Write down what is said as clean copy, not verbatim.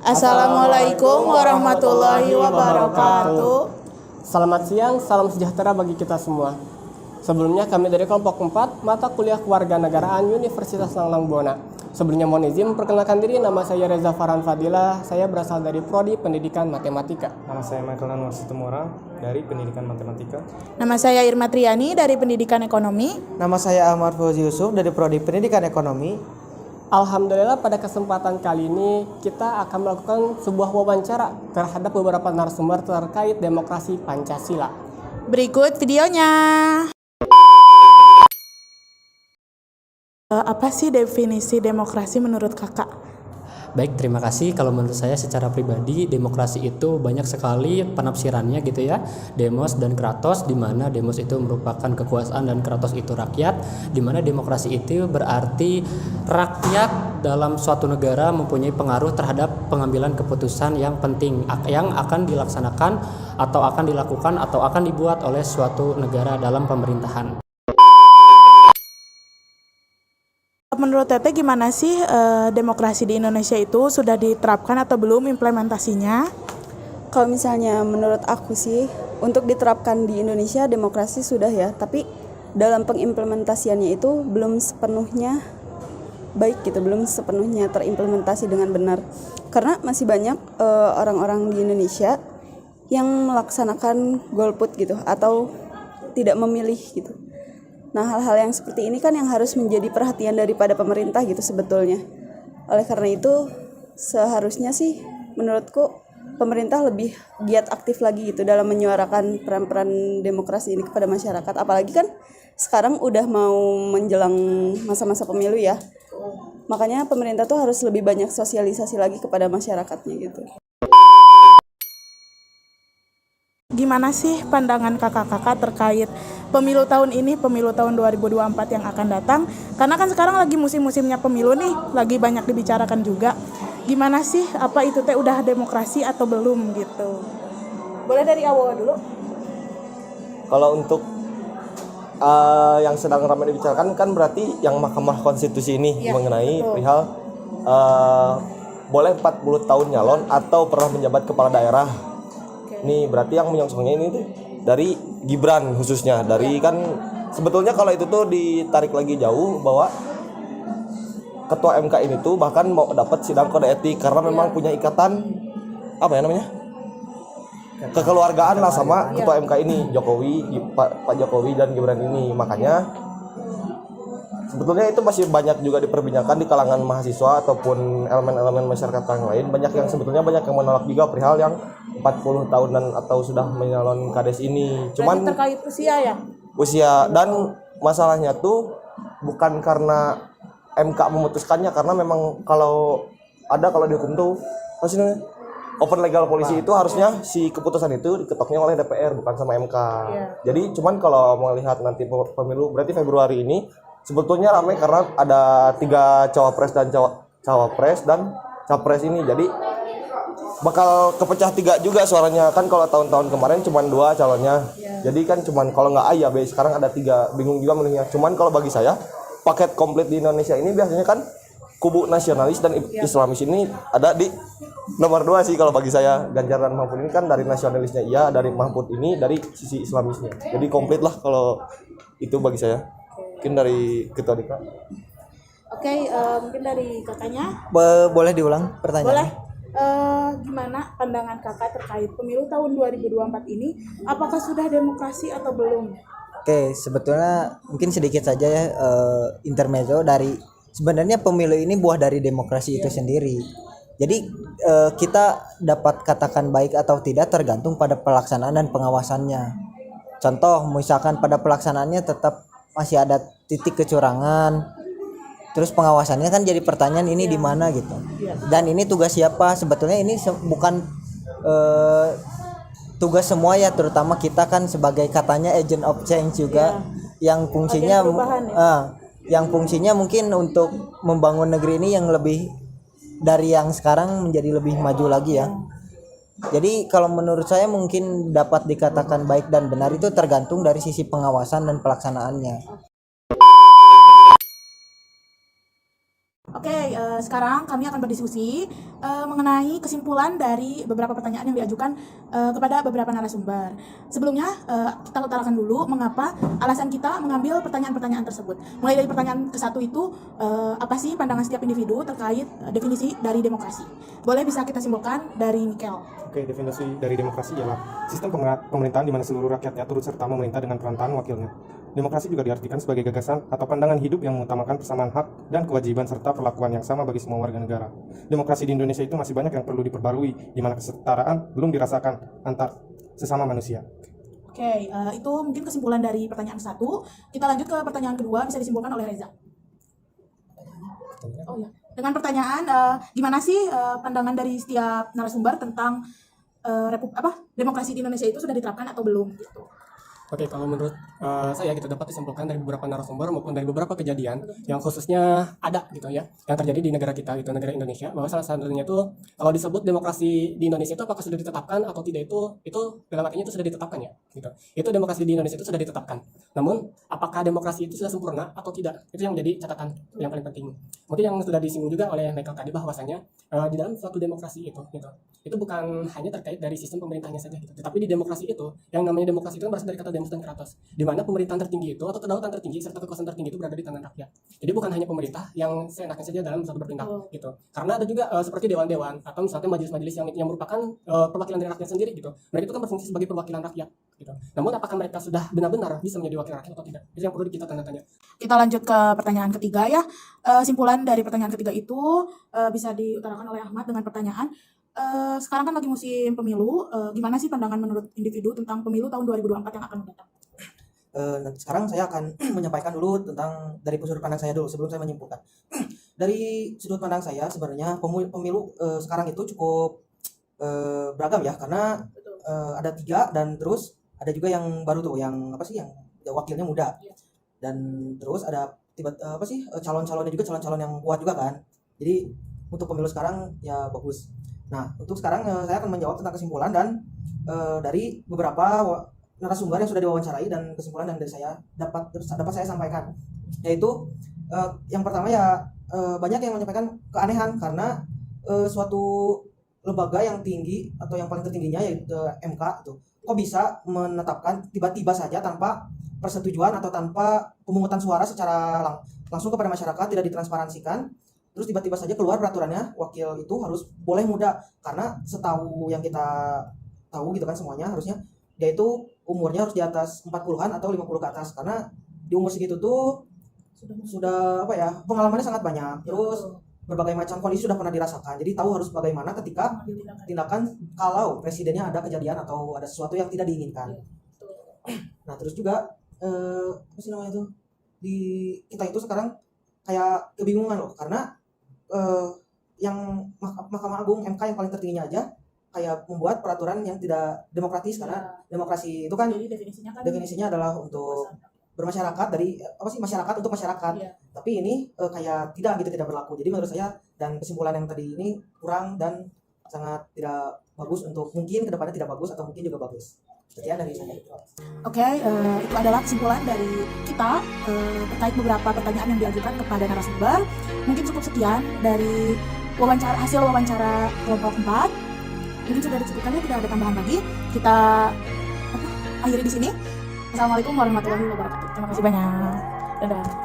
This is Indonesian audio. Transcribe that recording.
Assalamualaikum warahmatullahi wabarakatuh. Selamat siang, salam sejahtera bagi kita semua. Sebelumnya kami dari kelompok 4 mata kuliah Kewarganegaraan Universitas Langlang Buana. Sebelumnya mohon izin memperkenalkan diri, nama saya Reza Farhan Fadila. Saya berasal dari Prodi Pendidikan Matematika. Nama saya Michael Anwar Situmorang dari Pendidikan Matematika. Nama saya Irma Triani dari Pendidikan Ekonomi. Nama saya Ahmad Fauzi Yusuf dari Prodi Pendidikan Ekonomi. Alhamdulillah pada kesempatan kali ini kita akan melakukan sebuah wawancara terhadap beberapa narasumber terkait demokrasi Pancasila. Berikut videonya. Apa sih definisi demokrasi menurut kakak? Baik, terima kasih. Kalau menurut saya secara pribadi, demokrasi itu banyak sekali penafsirannya gitu ya. Demos dan kratos, di mana demos itu merupakan kekuasaan dan kratos itu rakyat. Di mana demokrasi itu berarti rakyat dalam suatu negara mempunyai pengaruh terhadap pengambilan keputusan yang penting yang akan dilaksanakan atau akan dilakukan atau akan dibuat oleh suatu negara dalam pemerintahan. Menurut Teteh gimana sih demokrasi di Indonesia itu sudah diterapkan atau belum implementasinya? Kalau misalnya menurut aku sih untuk diterapkan di Indonesia demokrasi sudah ya, tapi dalam pengimplementasiannya itu belum sepenuhnya baik gitu, belum sepenuhnya terimplementasi dengan benar. Karena masih banyak orang-orang di Indonesia yang melaksanakan golput gitu atau tidak memilih gitu. Nah, hal-hal yang seperti ini kan yang harus menjadi perhatian daripada pemerintah gitu sebetulnya. Oleh karena itu, seharusnya sih menurutku pemerintah lebih giat aktif lagi gitu dalam menyuarakan peran-peran demokrasi ini kepada masyarakat. Apalagi kan sekarang udah mau menjelang masa-masa pemilu ya. Makanya pemerintah tuh harus lebih banyak sosialisasi lagi kepada masyarakatnya gitu. Gimana sih pandangan kakak-kakak terkait pemilu tahun ini, pemilu tahun 2024 yang akan datang? Karena kan sekarang lagi musim-musimnya pemilu nih, lagi banyak dibicarakan juga. Gimana sih, apa itu teh udah demokrasi atau belum gitu? Boleh dari awal dulu? Kalau untuk yang sedang ramai dibicarakan kan berarti yang Mahkamah Konstitusi ini ya, mengenai betul. perihal boleh 40 tahun nyalon atau pernah menjabat kepala daerah. Ini berarti yang menyongsongnya ini tuh dari Gibran khususnya, dari kan sebetulnya kalau itu tuh ditarik lagi jauh bahwa ketua MK ini tuh bahkan mau dapat sidang kode etik karena memang punya ikatan apa ya namanya kekeluargaan lah sama ketua MK ini Pak Jokowi dan Gibran ini. Makanya sebetulnya itu masih banyak juga diperbincangkan di kalangan mahasiswa ataupun elemen-elemen masyarakat yang lain. Banyak yang sebetulnya banyak yang menolak juga perihal yang 40 tahunan atau sudah menyalon kades ini. Cuman terkait usia ya? Usia dan masalahnya tuh bukan karena MK memutuskannya, karena memang kalau dihukum tuh masih open legal policy itu harusnya si keputusan itu diketoknya oleh DPR bukan sama MK. Jadi cuman kalau melihat nanti pemilu berarti Februari ini sebetulnya ramai karena ada 3 cawapres dan cawapres dan capres ini. Jadi bakal kepecah 3 juga suaranya. Kan kalau tahun-tahun kemarin cuma 2 calonnya. Jadi kan cuman kalau nggak A ya B, sekarang ada 3, bingung juga milihnya. Cuman kalau bagi saya paket komplit di Indonesia ini biasanya kan kubu nasionalis dan islamis ini ada di nomor 2 sih kalau bagi saya. Ganjar dan Mahfud ini kan dari nasionalisnya iya, dari Mahfud ini dari sisi islamisnya. Jadi komplit lah kalau itu bagi saya. Mungkin dari Ketua Dika. Oke, mungkin dari kakaknya. Boleh diulang pertanyaannya? Boleh. Gimana pandangan kakak terkait pemilu tahun 2024 ini? Apakah sudah demokrasi atau belum? Oke, sebetulnya mungkin sedikit saja ya intermezzo dari sebenarnya pemilu ini buah dari demokrasi itu sendiri. Jadi kita dapat katakan baik atau tidak tergantung pada pelaksanaan dan pengawasannya. Contoh, misalkan pada pelaksanaannya tetap masih ada titik kecurangan. Terus pengawasannya kan jadi pertanyaan ini di mana gitu. Dan ini tugas siapa? Sebetulnya ini bukan tugas semua ya, terutama kita kan sebagai katanya agent of change juga yang fungsinya yang fungsinya mungkin untuk membangun negeri ini yang lebih dari yang sekarang menjadi lebih maju lagi ya. Jadi kalau menurut saya mungkin dapat dikatakan baik dan benar itu tergantung dari sisi pengawasan dan pelaksanaannya. Oke, sekarang kami akan berdiskusi mengenai kesimpulan dari beberapa pertanyaan yang diajukan kepada beberapa narasumber. Sebelumnya, kita utarakan dulu mengapa alasan kita mengambil pertanyaan-pertanyaan tersebut. Mulai dari pertanyaan ke-1 itu, apa sih pandangan setiap individu terkait definisi dari demokrasi? Boleh bisa kita simpulkan dari Mikel. Oke, definisi dari demokrasi ialah sistem pemerintahan di mana seluruh rakyatnya turut serta memerintah dengan perantaraan wakilnya. Demokrasi juga diartikan sebagai gagasan atau pandangan hidup yang mengutamakan persamaan hak dan kewajiban serta perlakuan yang sama bagi semua warga negara. Demokrasi di Indonesia itu masih banyak yang perlu diperbarui, di mana kesetaraan belum dirasakan antar sesama manusia. Oke, itu mungkin kesimpulan dari pertanyaan 1. Kita lanjut ke pertanyaan kedua, bisa disimpulkan oleh Reza. Oh ya, dengan pertanyaan gimana sih pandangan dari setiap narasumber tentang demokrasi di Indonesia itu sudah diterapkan atau belum gitu. Oke, kalau menurut saya gitu dapat disimpulkan dari beberapa narasumber maupun dari beberapa kejadian yang khususnya ada gitu ya, yang terjadi di negara kita gitu, negara Indonesia, bahwa salah satunya itu kalau disebut demokrasi di Indonesia itu apakah sudah ditetapkan atau tidak, itu dalam artinya itu sudah ditetapkan ya gitu. Itu demokrasi di Indonesia itu sudah ditetapkan. Namun apakah demokrasi itu sudah sempurna atau tidak? Itu yang menjadi catatan yang paling penting. Mungkin yang sudah disinggung juga oleh Michael tadi bahwasanya di dalam suatu demokrasi itu gitu. Itu bukan hanya terkait dari sistem pemerintahnya saja gitu. Tetapi di demokrasi itu, yang namanya demokrasi itu kan berasal dari kata demos dan kratos, di mana pemerintahan tertinggi itu atau kedaulatan tertinggi serta kekuasaan tertinggi itu berada di tangan rakyat. Jadi bukan hanya pemerintah yang seenaknya saja dalam satu bertindak gitu. Karena ada juga seperti dewan-dewan atau misalnya majelis-majelis yang merupakan perwakilan dari rakyat sendiri gitu. Mereka itu kan berfungsi sebagai perwakilan rakyat gitu. Namun apakah mereka sudah benar-benar bisa menjadi wakil rakyat atau tidak? Itu yang perlu kita tanya-tanya. Kita lanjut ke pertanyaan ketiga ya. Simpulan dari pertanyaan ketiga itu bisa diutarakan oleh Ahmad dengan pertanyaan, sekarang kan lagi musim pemilu, gimana sih pandangan menurut individu tentang pemilu tahun 2024 yang akan mendatang? Sekarang saya akan menyampaikan dulu tentang dari sudut pandang saya dulu sebelum saya menyimpulkan. Dari sudut pandang saya sebenarnya pemilu sekarang itu cukup beragam ya, karena ada 3 dan terus ada juga yang baru tuh, yang apa sih, yang wakilnya muda, dan terus ada calon-calonnya juga, calon-calon yang kuat juga kan. Jadi untuk pemilu sekarang ya bagus. Nah, untuk sekarang saya akan menjawab tentang kesimpulan dan dari beberapa narasumber yang sudah diwawancarai dan kesimpulan yang dari saya dapat saya sampaikan, yaitu yang pertama ya banyak yang menyampaikan keanehan karena suatu lembaga yang tinggi atau yang paling tertingginya yaitu MK itu kok bisa menetapkan tiba-tiba saja tanpa persetujuan atau tanpa pemungutan suara secara langsung kepada masyarakat, tidak ditransparansikan. Terus tiba-tiba saja keluar peraturannya wakil itu harus boleh muda, karena setahu yang kita tahu gitu kan semuanya harusnya dia itu umurnya harus di atas 40-an atau 50 ke atas, karena di umur segitu tuh sudah pengalamannya sangat banyak, terus berbagai macam kondisi sudah pernah dirasakan, jadi tahu harus bagaimana ketika tindakan kalau presidennya ada kejadian atau ada sesuatu yang tidak diinginkan. Nah, terus juga di kita itu sekarang kayak kebingungan loh, karena yang Mahkamah Agung MK yang paling tertingginya aja kayak membuat peraturan yang tidak demokratis, karena demokrasi itu kan definisinya adalah untuk bermasyarakat, dari masyarakat untuk masyarakat. Tapi ini kayak tidak berlaku. Jadi menurut saya dan kesimpulan yang tadi ini kurang dan sangat tidak bagus, untuk mungkin kedepannya tidak bagus atau mungkin juga bagus. Sekian dari saya. Oke, itu adalah kesimpulan dari kita terkait beberapa pertanyaan yang diajukan kepada narasumber. Mungkin cukup sekian dari hasil wawancara kelompok 4. Jadi sudah dicukupkan ya, tidak ada tambahan lagi. Kita akhiri di sini. Assalamualaikum warahmatullahi wabarakatuh. Terima kasih banyak. Dadah.